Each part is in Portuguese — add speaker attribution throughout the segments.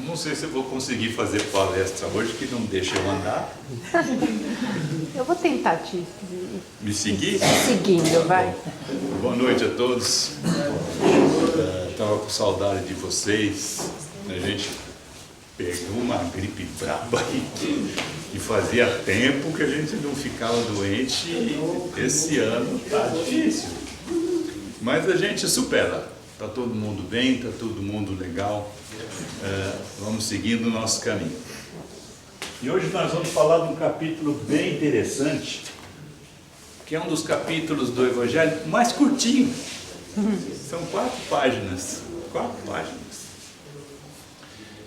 Speaker 1: Não sei se eu vou conseguir fazer palestra hoje, que não deixa eu andar.
Speaker 2: Eu vou tentar
Speaker 1: Me seguir?
Speaker 2: seguindo, vai.
Speaker 1: Boa noite a todos. Estava com saudade de vocês. A gente pegou uma gripe braba e fazia tempo que a gente não ficava doente. Esse ano está difícil. Mas a gente supera. Está todo mundo bem, está todo mundo legal. Vamos seguindo o nosso caminho. E hoje nós vamos falar de um capítulo bem interessante, que é um dos capítulos do Evangelho mais curtinho. São 4 páginas. 4 páginas.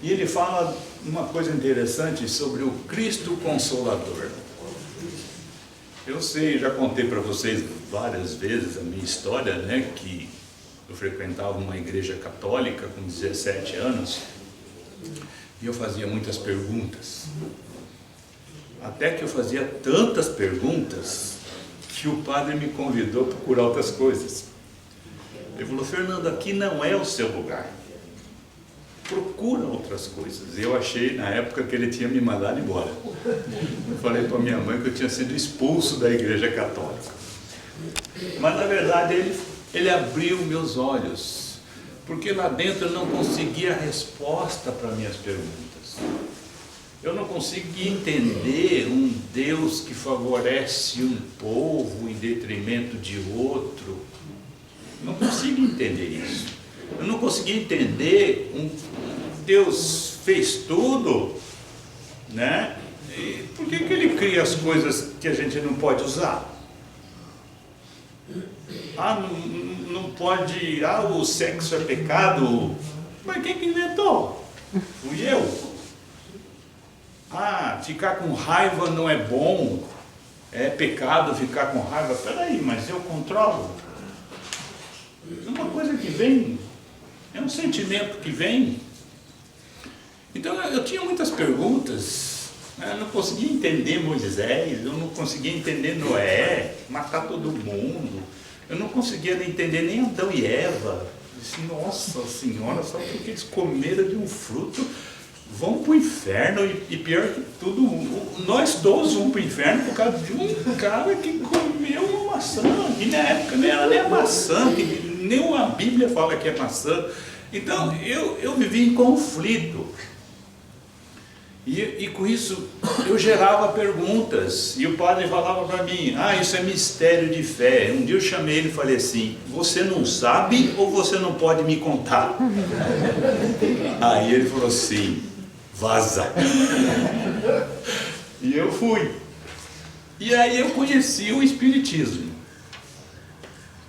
Speaker 1: E ele fala uma coisa interessante sobre o Cristo Consolador. Eu sei, já contei para vocês várias vezes a minha história, né, que eu frequentava uma igreja católica com 17 anos e eu fazia muitas perguntas. Até que eu fazia tantas perguntas que o padre me convidou a procurar outras coisas. Ele falou: Fernando, aqui não é o seu lugar. Procura outras coisas. Eu achei na época que ele tinha me mandado embora. Eu falei para minha mãe que eu tinha sido expulso da igreja católica. Mas na verdade ele abriu meus olhos, porque lá dentro eu não conseguia resposta para minhas perguntas. Eu não conseguia entender um Deus que favorece um povo em detrimento de outro. Não consigo entender isso. Eu não conseguia entender Deus fez tudo, né? E por que ele cria as coisas que a gente não pode usar? Não pode, o sexo é pecado. Mas quem que inventou? Fui eu. Ficar com raiva não é bom, é pecado ficar com raiva. Peraí, mas eu controlo? É uma coisa que vem, é um sentimento que vem. Então eu tinha muitas perguntas, eu não conseguia entender Moisés, eu não conseguia entender Noé, matar todo mundo, eu não conseguia entender nem Adão e Eva. Eu disse, nossa senhora, só porque eles comeram de um fruto, vão para o inferno, e pior que tudo, nós todos vamos para o inferno por causa de um cara que comeu uma maçã, e na época não era nem a maçã, nem a Bíblia fala que é maçã. Então eu vivi em conflito. E com isso eu gerava perguntas, e o padre falava para mim, isso é mistério de fé. Um dia eu chamei ele e falei assim: você não sabe ou você não pode me contar? Aí ele falou assim: vaza. E eu fui. E aí eu conheci o Espiritismo.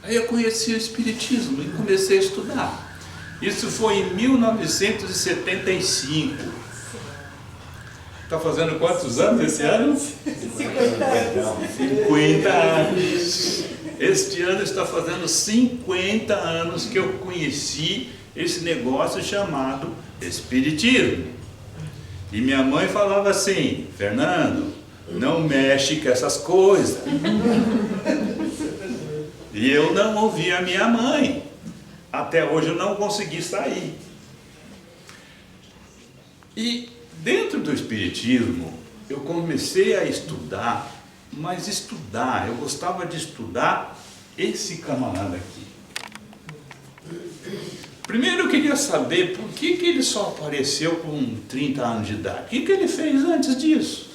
Speaker 1: Aí eu conheci o Espiritismo e comecei a estudar. Isso foi em 1975. Está fazendo quantos anos esse ano?
Speaker 2: 50 anos.
Speaker 1: 50 anos. Este ano está fazendo 50 anos que eu conheci esse negócio chamado Espiritismo. E minha mãe falava assim: Fernando, não mexe com essas coisas. E eu não ouvi a minha mãe. Até hoje eu não consegui sair. E dentro do Espiritismo, eu comecei a estudar, mas eu gostava de estudar esse camarada aqui. Primeiro eu queria saber por que ele só apareceu com 30 anos de idade. O que ele fez antes disso?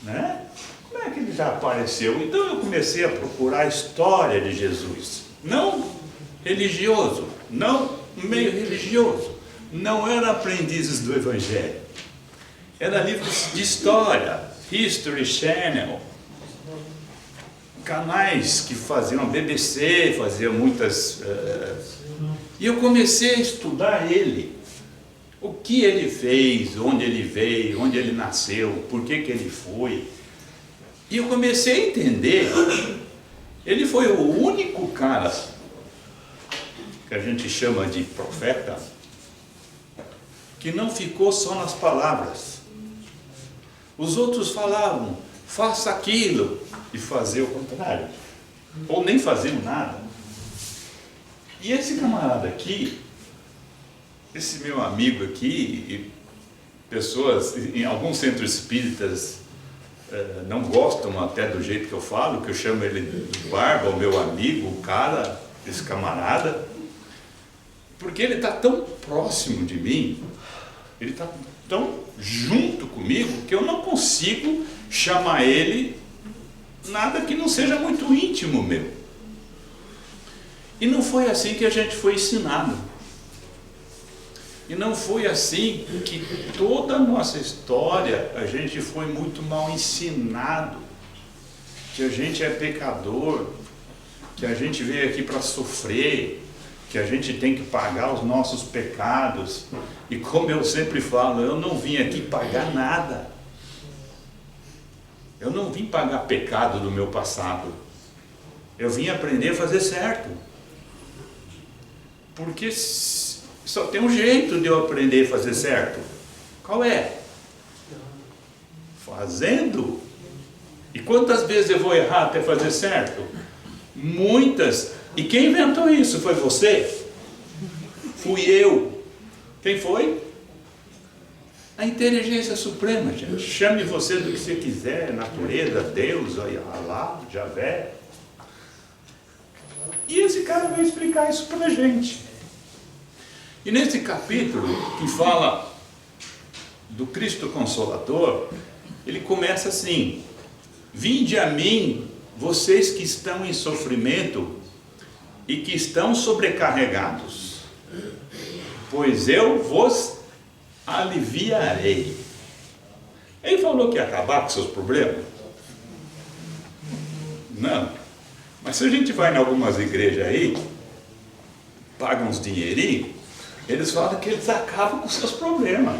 Speaker 1: Né? Como é que ele já apareceu? Então eu comecei a procurar a história de Jesus. Não religioso, não meio religioso. Não era aprendizes do Evangelho. Era livros de história, History Channel, canais que faziam, a BBC fazia muitas... E eu comecei a estudar ele. O que ele fez, onde ele veio, onde ele nasceu, por que ele foi. E eu comecei a entender. Ele foi o único cara que a gente chama de profeta, que não ficou só nas palavras. Os outros falavam, faça aquilo, e fazia o contrário, ou nem faziam nada. E esse camarada aqui, esse meu amigo aqui, e pessoas em alguns centros espíritas não gostam até do jeito que eu falo, que eu chamo ele do Barba, o meu amigo, o cara, esse camarada, porque ele está tão próximo de mim, ele está tão junto comigo, que eu não consigo chamar ele nada que não seja muito íntimo meu. E não foi assim que a gente foi ensinado. E não foi assim que toda a nossa história a gente foi muito mal ensinado, que a gente é pecador, que a gente veio aqui para sofrer, que a gente tem que pagar os nossos pecados. E como eu sempre falo, eu não vim aqui pagar nada. Eu não vim pagar pecado do meu passado. Eu vim aprender a fazer certo. Porque só tem um jeito de eu aprender a fazer certo. Qual é? Fazendo. E quantas vezes eu vou errar até fazer certo? Muitas. E quem inventou isso? Foi você? Fui eu. Quem foi? A inteligência suprema, gente. Chame você do que você quiser, natureza, Deus, Alá, Javé. E esse cara vai explicar isso para a gente. E nesse capítulo que fala do Cristo Consolador, ele começa assim: vinde a mim, vocês que estão em sofrimento e que estão sobrecarregados, pois eu vos aliviarei. Ele falou que ia acabar com seus problemas? Não. Mas se a gente vai em algumas igrejas aí, paga uns dinheirinhos, eles falam que eles acabam com seus problemas.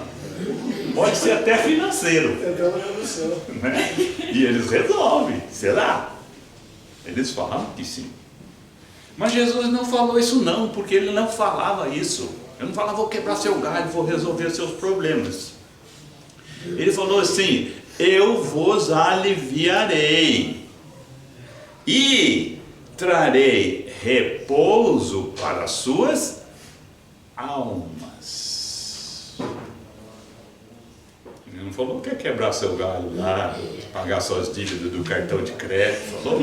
Speaker 1: Pode ser até financeiro. Né? E eles resolvem. Será? Eles falam que sim. Mas Jesus não falou isso não, porque ele não falava isso. Ele não falava, vou quebrar seu galho, vou resolver seus problemas. Ele falou assim, eu vos aliviarei e trarei repouso para as suas almas. Ele não falou que quer quebrar seu galho lá, pagar suas dívidas do cartão de crédito, falou?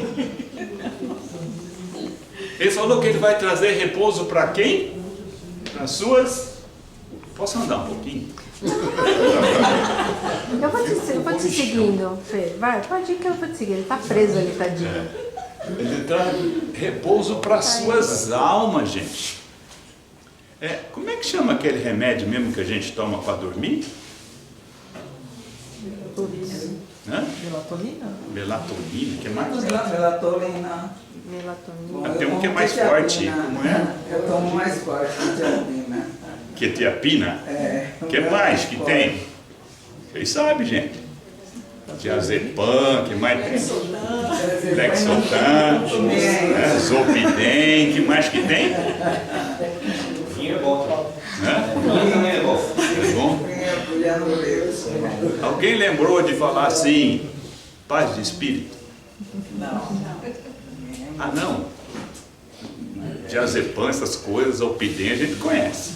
Speaker 1: Ele falou que ele vai trazer repouso para quem? Para as suas... Posso andar um pouquinho?
Speaker 2: Eu vou te seguindo, Fê. Vai, pode ir que eu vou te seguir. Ele tá preso ali, tadinho.
Speaker 1: Ele traz repouso para as suas almas, gente. Como é que chama aquele remédio mesmo que a gente toma para dormir?
Speaker 2: Melatonina?
Speaker 1: Melatonina, que mais?
Speaker 3: Melatonina.
Speaker 2: Melatonina.
Speaker 1: Tem um que é mais forte, como é?
Speaker 3: Eu tomo mais forte que tiapina.
Speaker 1: Quetiapina? O que mais que tem? Vocês sabem, gente. Diazepam, que mais tem? Lexotan, Zolpidem, que mais que tem?
Speaker 4: Vinho é bom.
Speaker 1: Vinho
Speaker 4: também é bom.
Speaker 1: É bom? Alguém lembrou de falar assim, paz de espírito?
Speaker 3: Não.
Speaker 1: Ah, não? Diazepam, essas coisas, Zolpidem a gente conhece.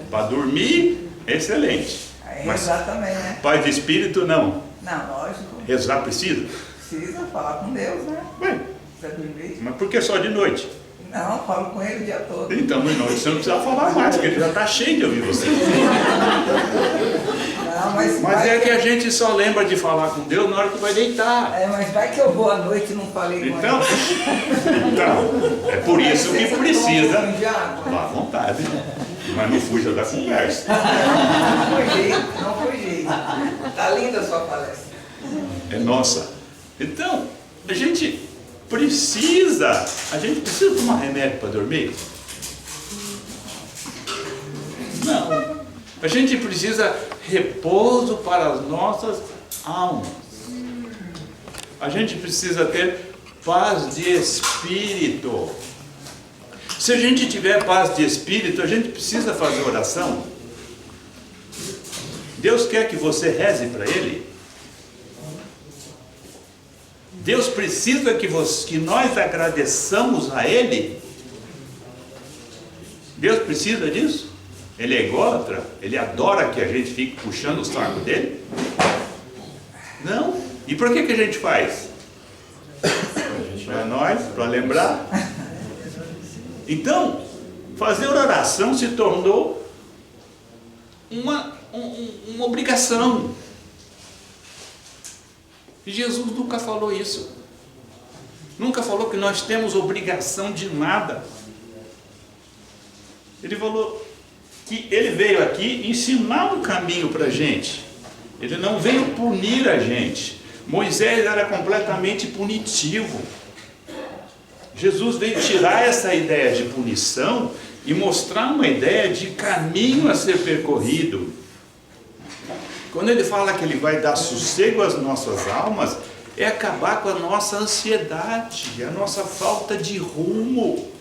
Speaker 1: Para dormir, excelente. Mas
Speaker 3: Rezar também, né?
Speaker 1: paz de espírito, não.
Speaker 3: Não, lógico.
Speaker 1: Rezar precisa?
Speaker 3: Precisa falar com Deus, né?
Speaker 1: Ué,
Speaker 3: Pra dormir.
Speaker 1: mas por que só de noite?
Speaker 3: Não, falo com ele o dia todo.
Speaker 1: Então, de noite você não precisa falar mais, porque ele já está cheio de ouvir você.
Speaker 3: Não, mas
Speaker 1: Mas
Speaker 3: vai
Speaker 1: é que a gente só lembra de falar com Deus na hora que vai deitar.
Speaker 3: mas vai que eu vou à noite e não falei com
Speaker 1: Então,
Speaker 3: ele.
Speaker 1: é por isso que precisa.
Speaker 3: Um de água.
Speaker 1: Vá à vontade, mas não fuja da conversa.
Speaker 3: Não foi jeito, não foi jeito. Tá linda a sua palestra.
Speaker 1: É nossa. Então, a gente precisa tomar remédio para dormir? Não. A gente precisa repouso para as nossas almas. A gente precisa ter paz de espírito. Se a gente tiver paz de espírito, a gente precisa fazer oração. Deus quer que você reze para Ele. Deus precisa que nós agradeçamos a Ele. Deus precisa disso? Ele é ególatra? Ele adora que a gente fique puxando o saco dele? Não. E por que a gente faz? Para nós, para lembrar. Então, fazer oração se tornou uma obrigação. E Jesus nunca falou isso. Nunca falou que nós temos obrigação de nada. Ele falou que ele veio aqui ensinar um caminho para a gente. Ele não veio punir a gente. Moisés era completamente punitivo. Jesus veio tirar essa ideia de punição e mostrar uma ideia de caminho a ser percorrido. Quando ele fala que ele vai dar sossego às nossas almas, é acabar com a nossa ansiedade, a nossa falta de rumo.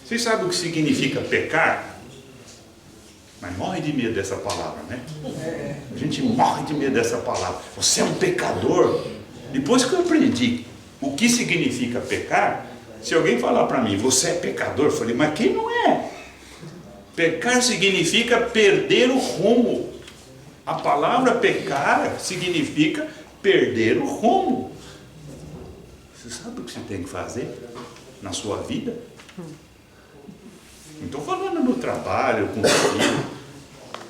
Speaker 1: Vocês sabem o que significa pecar? Mas morre de medo dessa palavra, né? A gente morre de medo dessa palavra. Você é um pecador. Depois que eu aprendi o que significa pecar, se alguém falar para mim, você é pecador, eu falei, mas quem não é? Pecar significa perder o rumo. A palavra pecar significa perder o rumo. Você sabe o que você tem que fazer na sua vida? Não estou falando no trabalho, com o filho.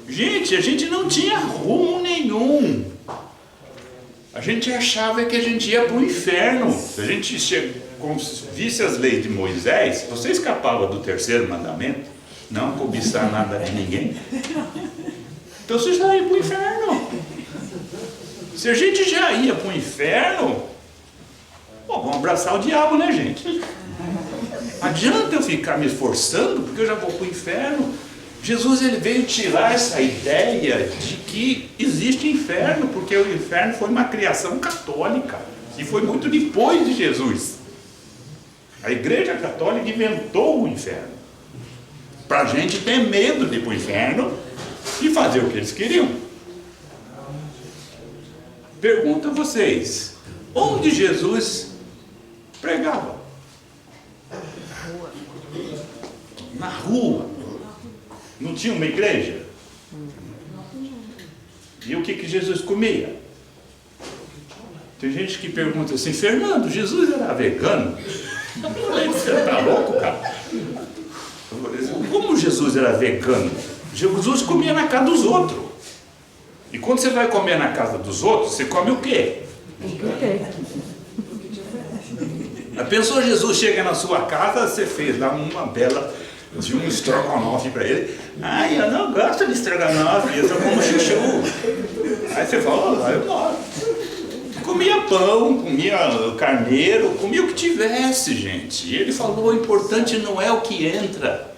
Speaker 1: Gente, a gente não tinha rumo nenhum. A gente achava que a gente ia para o inferno. Se a gente visse as leis de Moisés, você escapava do terceiro mandamento, não cobiçar nada de ninguém. Então você já ia para o inferno. Se a gente já ia para o inferno, pô, vamos abraçar o diabo, né, gente? Adianta eu ficar me esforçando, porque eu já vou para o inferno. Jesus, ele veio tirar essa ideia de que existe inferno, porque o inferno foi uma criação católica, e foi muito depois de Jesus. A Igreja Católica inventou o inferno, para a gente ter medo de ir para o inferno e fazer o que eles queriam. Pergunto a vocês, onde Jesus pregava? Na rua. Não tinha uma igreja? E o que Jesus comia? Tem gente que pergunta assim, Fernando, Jesus era vegano? Eu falei, você está louco, cara? Eu falei, como Jesus era vegano? Jesus comia na casa dos outros. E quando você vai comer na casa dos outros, você come o quê? A pessoa, Jesus chega na sua casa, você fez lá uma bela de um estrogonofe para ele. Ai, eu não gosto de estrogonofe, eu só como chuchu. Aí você fala, eu gosto. Comia pão, comia carneiro, comia o que tivesse, gente. E ele falou, o importante não é o que entra,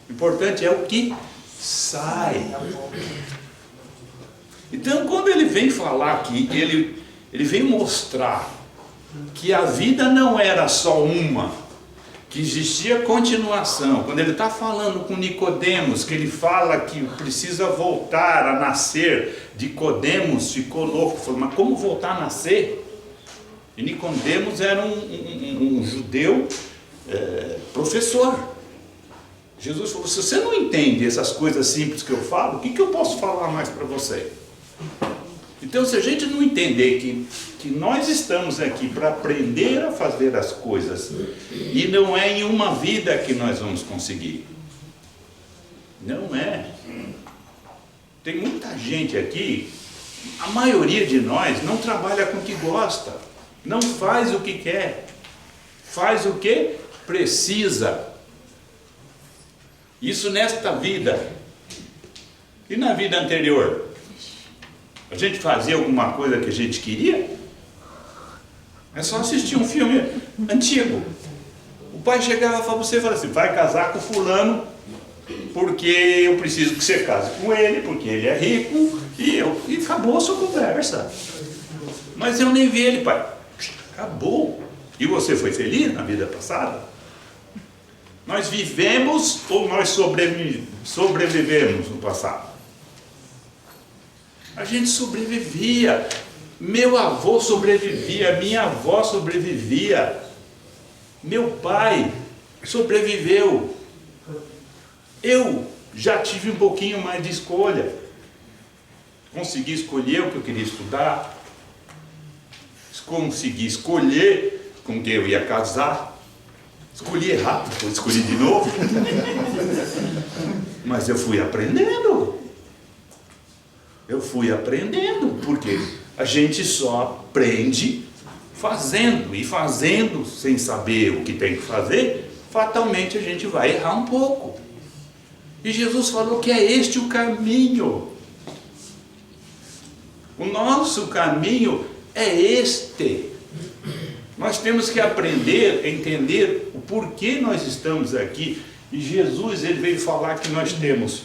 Speaker 1: o importante é o que sai. Então, quando ele vem falar aqui, ele vem mostrar que a vida não era só uma, que existia continuação. Quando ele está falando com Nicodemos, que ele fala que precisa voltar a nascer, Nicodemos ficou louco, falou, mas como voltar a nascer? E Nicodemos era um judeu professor. Jesus falou, se você não entende essas coisas simples que eu falo, o que eu posso falar mais para você? Então, se a gente não entender que nós estamos aqui para aprender a fazer as coisas, e não é em uma vida que nós vamos conseguir. Não é. Tem muita gente aqui, a maioria de nós não trabalha com o que gosta, não faz o que quer, faz o que precisa. Isso nesta vida. E na vida anterior? A gente fazia alguma coisa que a gente queria? É só assistir um filme antigo. O pai chegava para você e falava assim, vai casar com fulano, porque eu preciso que você case com ele, porque ele é rico, e acabou a sua conversa. Mas eu nem vi ele, pai. Acabou. E você foi feliz na vida passada? Nós vivemos ou nós sobrevivemos no passado? A gente sobrevivia. Meu avô sobrevivia, minha avó sobrevivia, meu pai sobreviveu. Eu já tive um pouquinho mais de escolha. Consegui escolher o que eu queria estudar. Consegui escolher com quem eu ia casar. Escolhi errado, depois escolhi de novo. Mas eu fui aprendendo. Eu fui aprendendo, porque a gente só aprende fazendo, e fazendo sem saber o que tem que fazer, fatalmente a gente vai errar um pouco. E Jesus falou que é este o caminho. O nosso caminho é este. Nós temos que aprender a entender o porquê nós estamos aqui. E Jesus, ele veio falar que nós temos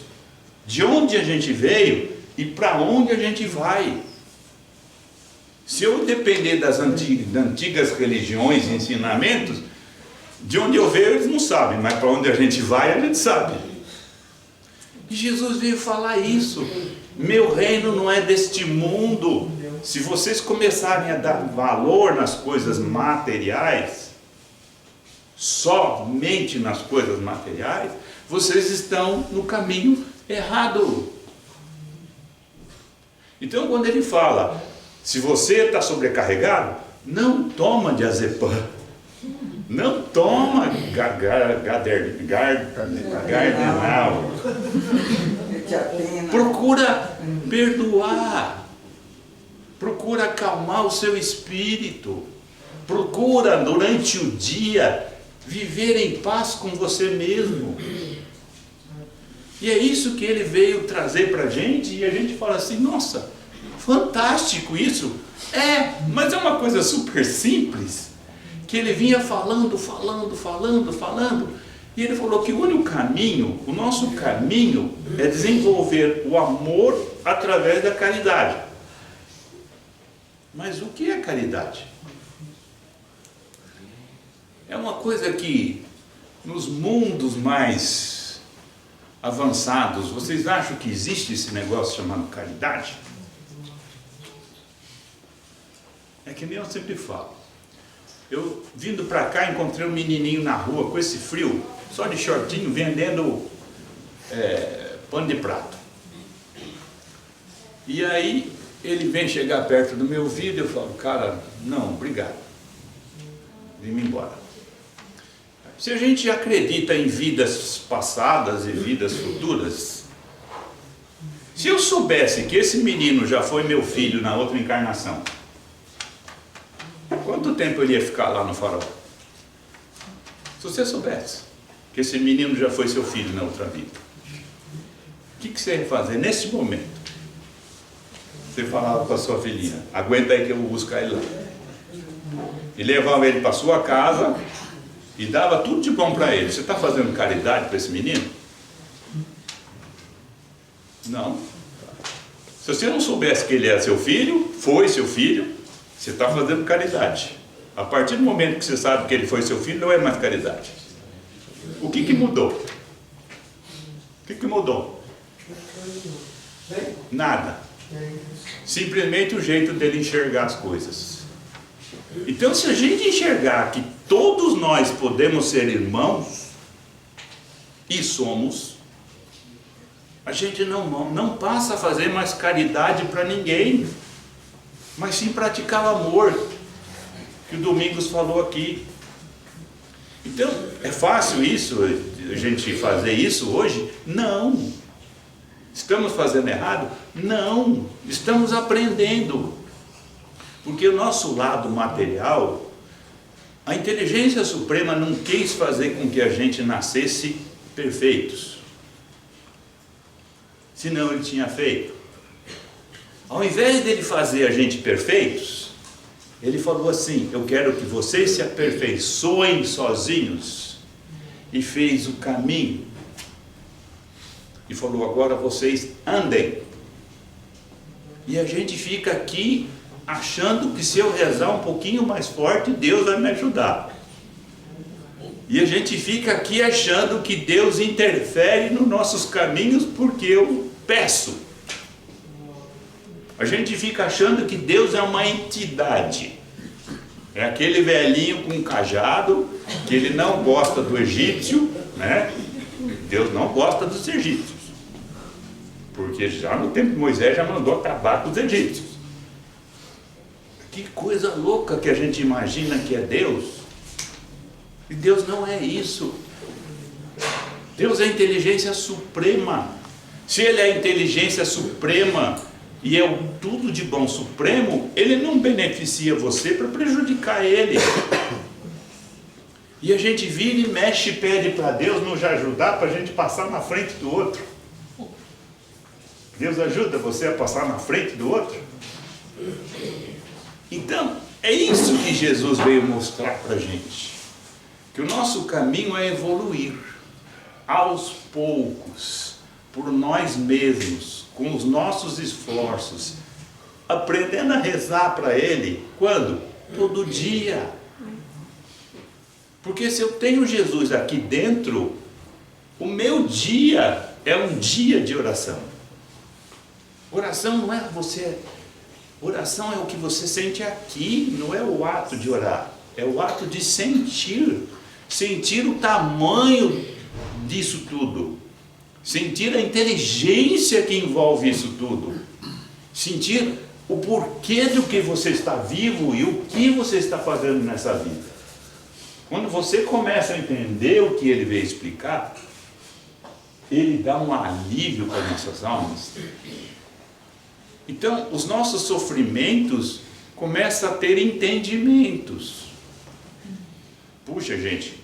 Speaker 1: de onde a gente veio e para onde a gente vai. Se eu depender das antigas religiões e ensinamentos, de onde eu veio eles não sabem, mas para onde a gente vai a gente sabe. E Jesus veio falar isso. Meu reino não é deste mundo. Se vocês começarem a dar valor nas coisas materiais, somente nas coisas materiais, vocês estão no caminho errado. Então, quando ele fala, se você está sobrecarregado, não toma diazepam, não toma gardenal, procura perdoar, procura acalmar o seu espírito, procura durante o dia viver em paz com você mesmo. E é isso que ele veio trazer para a gente, e a gente fala assim, nossa, fantástico isso. Mas é uma coisa super simples, que ele vinha falando, e ele falou que o único caminho, o nosso caminho, é desenvolver o amor através da caridade. Mas o que é caridade? É uma coisa que, nos mundos mais avançados, vocês acham que existe esse negócio chamado caridade? É que nem eu sempre falo. Eu, vindo para cá, encontrei um menininho na rua, com esse frio, só de shortinho, vendendo pano de prato. E aí, ele vem chegar perto do meu ouvido e eu falo, cara, não, obrigado. Vim embora. Se a gente acredita em vidas passadas e vidas futuras, se eu soubesse que esse menino já foi meu filho na outra encarnação, quanto tempo ele ia ficar lá no farol? Se você soubesse que esse menino já foi seu filho na outra vida, o que você ia fazer nesse momento? Você falava para a sua filhinha, aguenta aí que eu vou buscar ele lá. E levava ele para sua casa e dava tudo de bom para ele. Você está fazendo caridade para esse menino? Não. Se você não soubesse que ele é seu filho, foi seu filho, você está fazendo caridade. A partir do momento que você sabe que ele foi seu filho, não é mais caridade. O que mudou? O que mudou? Nada. Simplesmente o jeito dele enxergar as coisas. Então, se a gente enxergar que todos nós podemos ser irmãos, e somos, a gente não passa a fazer mais caridade para ninguém, mas sim praticar o amor, que o Domingos falou aqui. Então, é fácil isso, a gente fazer isso hoje? Não. Estamos fazendo errado? Não. Estamos aprendendo. Porque o nosso lado material, a inteligência suprema não quis fazer com que a gente nascesse perfeitos. Senão ele tinha feito. Ao invés dele fazer a gente perfeitos, ele falou assim, eu quero que vocês se aperfeiçoem sozinhos. E fez o caminho. E falou, agora vocês andem. E a gente fica aqui achando que se eu rezar um pouquinho mais forte, Deus vai me ajudar. E a gente fica aqui achando que Deus interfere nos nossos caminhos porque eu peço. A gente fica achando que Deus é uma entidade. É aquele velhinho com um cajado, que ele não gosta do egípcio, né? Deus não gosta dos egípcios. Porque já no tempo de Moisés já mandou acabar com os egípcios. Que coisa louca que a gente imagina que é Deus. E Deus não é isso. Deus é a inteligência suprema. Se Ele é a inteligência suprema e é o tudo de bom supremo, Ele não beneficia você para prejudicar Ele. E a gente vira e mexe e pede para Deus nos ajudar para a gente passar na frente do outro. Deus ajuda você a passar na frente do outro? Então, é isso que Jesus veio mostrar para a gente. Que o nosso caminho é evoluir aos poucos, por nós mesmos, com os nossos esforços, aprendendo a rezar para Ele. Quando? Todo dia. Porque se eu tenho Jesus aqui dentro, o meu dia é um dia de oração. Oração não é você, oração é o que você sente aqui, não é o ato de orar, é o ato de sentir o tamanho disso tudo, sentir a inteligência que envolve isso tudo, sentir o porquê do que você está vivo e o que você está fazendo nessa vida. Quando você começa a entender o que ele veio explicar, ele dá um alívio para nossas almas. Então, os nossos sofrimentos começam a ter entendimentos. Puxa, gente,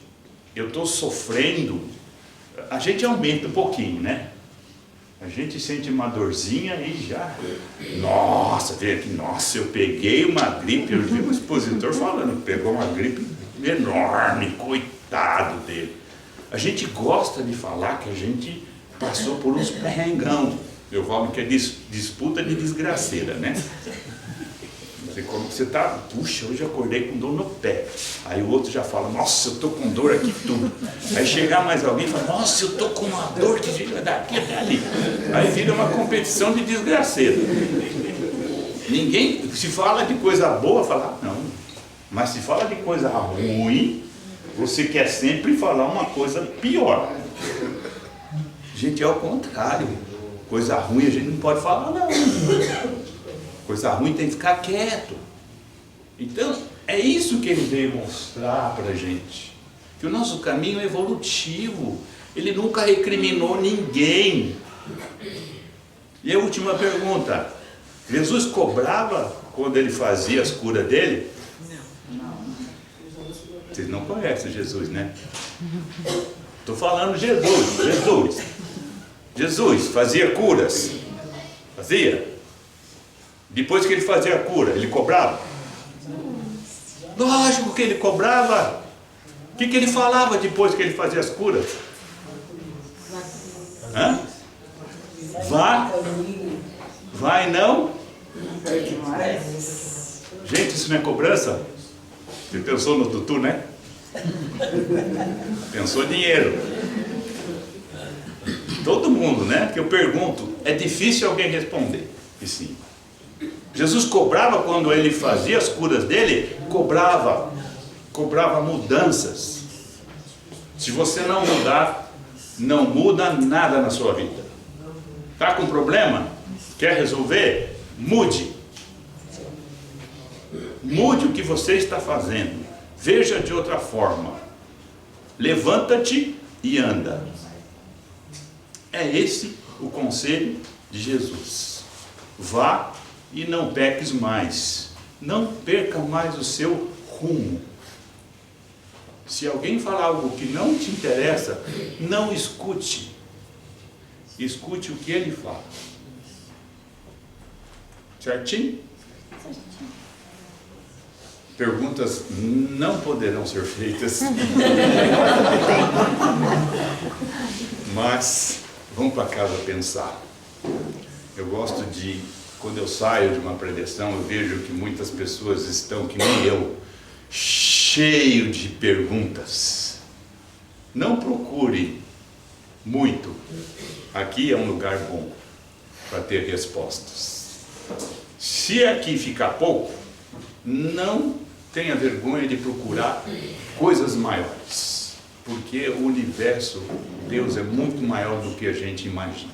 Speaker 1: eu estou sofrendo. A gente aumenta um pouquinho, né? A gente sente uma dorzinha e já... Nossa, vê aqui, nossa, eu peguei uma gripe. Eu vi um expositor falando, pegou uma gripe enorme, coitado dele. A gente gosta de falar que a gente passou por uns perrengão. Eu falo que é disputa de desgraceira, né? Você tá, puxa, hoje eu acordei com dor no pé. Aí o outro já fala, nossa, eu tô com dor aqui tudo. Aí chegar mais alguém e fala, nossa, eu tô com uma dor que fica daqui até ali. Aí vira uma competição de desgraceira. Ninguém, se fala de coisa boa, fala, não. Mas se fala de coisa ruim, você quer sempre falar uma coisa pior. Gente, é o contrário. Coisa ruim a gente não pode falar, não. Coisa ruim tem que ficar quieto. Então, é isso que ele veio mostrar para a gente. Que o nosso caminho é evolutivo. Ele nunca recriminou ninguém. E a última pergunta. Jesus cobrava quando ele fazia as curas dele? Vocês não conhecem Jesus, né? Estou falando Jesus fazia curas. Fazia? Depois que ele fazia a cura, ele cobrava? Lógico que ele cobrava. O que ele falava depois que ele fazia as curas? Hã? Vai não? Gente, isso não é cobrança? Você pensou no tutu, né? Pensou dinheiro. Todo mundo, né? Que eu pergunto, é difícil alguém responder que sim. Jesus cobrava quando ele fazia as curas dele, cobrava mudanças. Se você não mudar, não muda nada na sua vida. Está com problema? Quer resolver? Mude. Mude o que você está fazendo. Veja de outra forma. Levanta-te e anda. É esse o conselho de Jesus. Vá e não peques mais. Não perca mais o seu rumo. Se alguém falar algo que não te interessa, não escute. Escute o que ele fala. Certinho? Perguntas não poderão ser feitas. Mas vamos para casa pensar. Eu gosto de, quando eu saio de uma preleção, eu vejo que muitas pessoas estão, que nem eu, cheio de perguntas. Não procure muito. Aqui é um lugar bom para ter respostas. Se aqui ficar pouco, não tenha vergonha de procurar coisas maiores. porque o universo, Deus é muito maior do que a gente imagina.